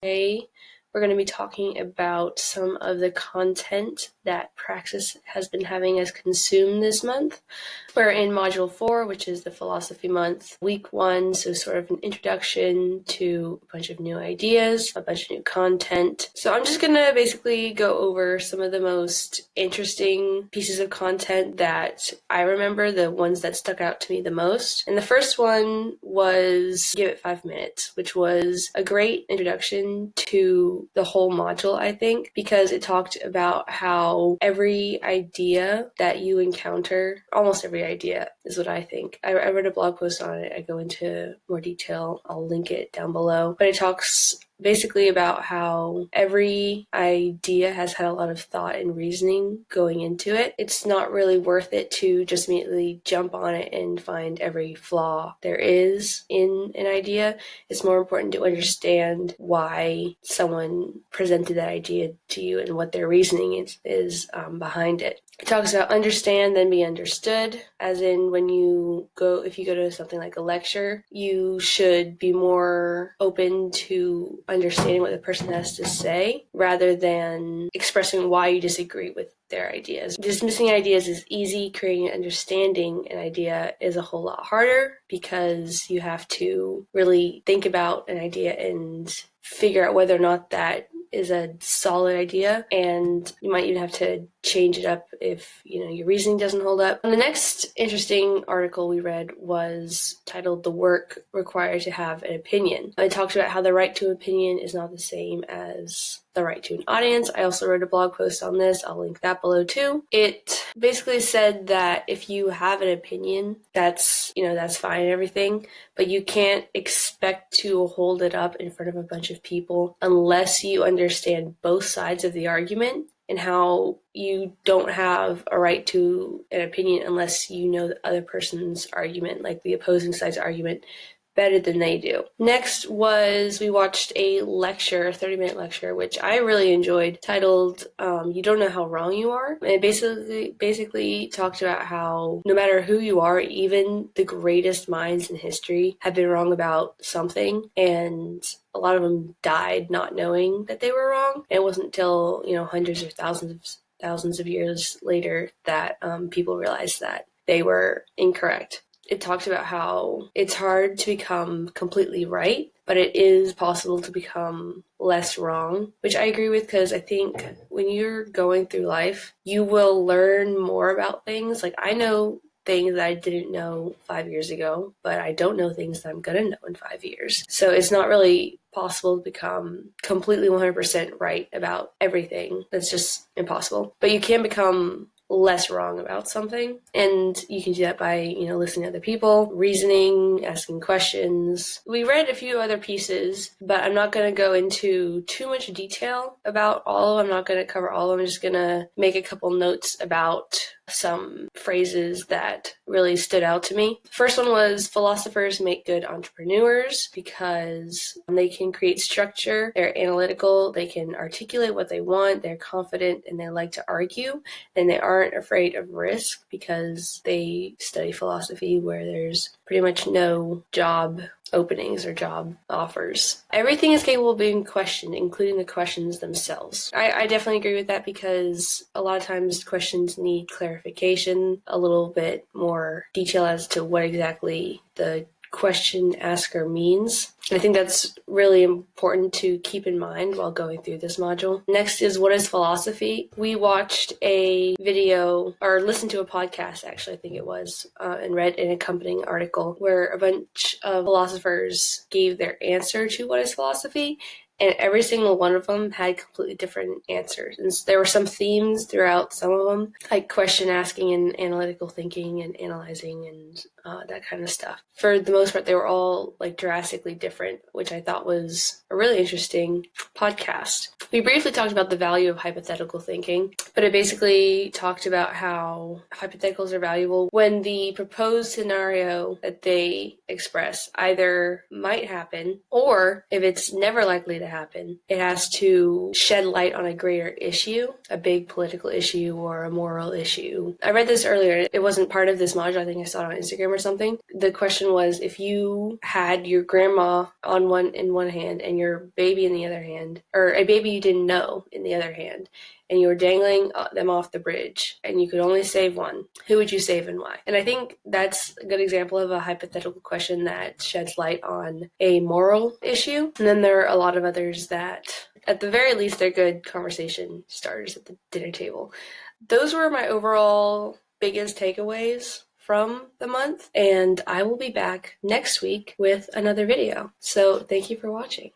Today, we're going to be talking about some of the content that Praxis has been having us consume this month. We're in Module 4, which is the Philosophy Month, Week 1, so sort of an introduction to a bunch of new ideas, a bunch of new content. So I'm just going to basically go over some of the most interesting pieces of content that I remember, the ones that stuck out to me the most. And the first one was Give It 5 Minutes, which was a great introduction to the whole module, I think, because it talked about how every idea that you encounter, almost every idea is what I think. I read a blog post on it. I go into more detail. I'll link it down below. But it talks basically about how every idea has had a lot of thought and reasoning going into it. It's not really worth it to just immediately jump on it and find every flaw there is in an idea. It's more important to understand why someone presented that idea to you and what their reasoning is behind it. It talks about understand, then be understood, as in if you go to something like a lecture, you should be more open to understanding what the person has to say rather than expressing why you disagree with their ideas. Dismissing ideas is easy. Creating and understanding an idea is a whole lot harder because you have to really think about an idea and figure out whether or not that is a solid idea, and you might even have to change it up if your reasoning doesn't hold up. And the next interesting article we read was titled The Work Required to Have an Opinion. It talks about how the right to opinion is not the same as the right to an audience. I also wrote a blog post on this. I'll link that below too. It basically said that if you have an opinion, that's fine and everything, but you can't expect to hold it up in front of a bunch of people unless you understand both sides of the argument, and how you don't have a right to an opinion unless you know the other person's argument, like the opposing side's argument, better than they do. Next we watched a lecture, a 30-minute lecture, which I really enjoyed, titled You Don't Know How Wrong You Are. And it basically talked about how no matter who you are, even the greatest minds in history have been wrong about something, and a lot of them died not knowing that they were wrong. And it wasn't until hundreds or thousands of years later that people realized that they were incorrect. It talked about how it's hard to become completely right, but it is possible to become less wrong, which I agree with, because I think when you're going through life, you will learn more about things. Like, I know things that I didn't know 5 years ago, but I don't know things that I'm going to know in 5 years. So it's not really possible to become completely 100% right about everything. That's just impossible. But you can become less wrong about something, and you can do that by listening to other people, reasoning, asking questions. We read a few other pieces, but I'm not going to go into too much detail about all of them. I'm not going to cover all of them. I'm just going to make a couple notes about some phrases that really stood out to me. The first one was philosophers make good entrepreneurs because they can create structure, they're analytical, they can articulate what they want, they're confident, and they like to argue, and they aren't afraid of risk because they study philosophy where there's pretty much no job openings or job offers. Everything is capable of being questioned, including the questions themselves. I definitely agree with that, because a lot of times questions need clarification, a little bit more detail as to what exactly the question asker means. I think that's really important to keep in mind while going through this module. Next is, what is philosophy? We watched a video, or listened to a podcast, actually, I think it was, and read an accompanying article where a bunch of philosophers gave their answer to what is philosophy. And every single one of them had completely different answers. And so there were some themes throughout some of them, like question asking and analytical thinking and analyzing and that kind of stuff. For the most part, they were all drastically different, which I thought was a really interesting podcast. We briefly talked about the value of hypothetical thinking, but it basically talked about how hypotheticals are valuable when the proposed scenario that they express either might happen, or if it's never likely to happen, it has to shed light on a greater issue, a big political issue or a moral issue. I read this earlier. It wasn't part of this module. I think I saw it on Instagram or something. The question was, if you had your grandma grandma in one hand and your baby in the other hand, or a baby you didn't know in the other hand, and you were dangling them off the bridge, and you could only save one, who would you save and why? And I think that's a good example of a hypothetical question that sheds light on a moral issue. And then there are a lot of others that, at the very least, they're good conversation starters at the dinner table. Those were my overall biggest takeaways from the month, and I will be back next week with another video. So thank you for watching.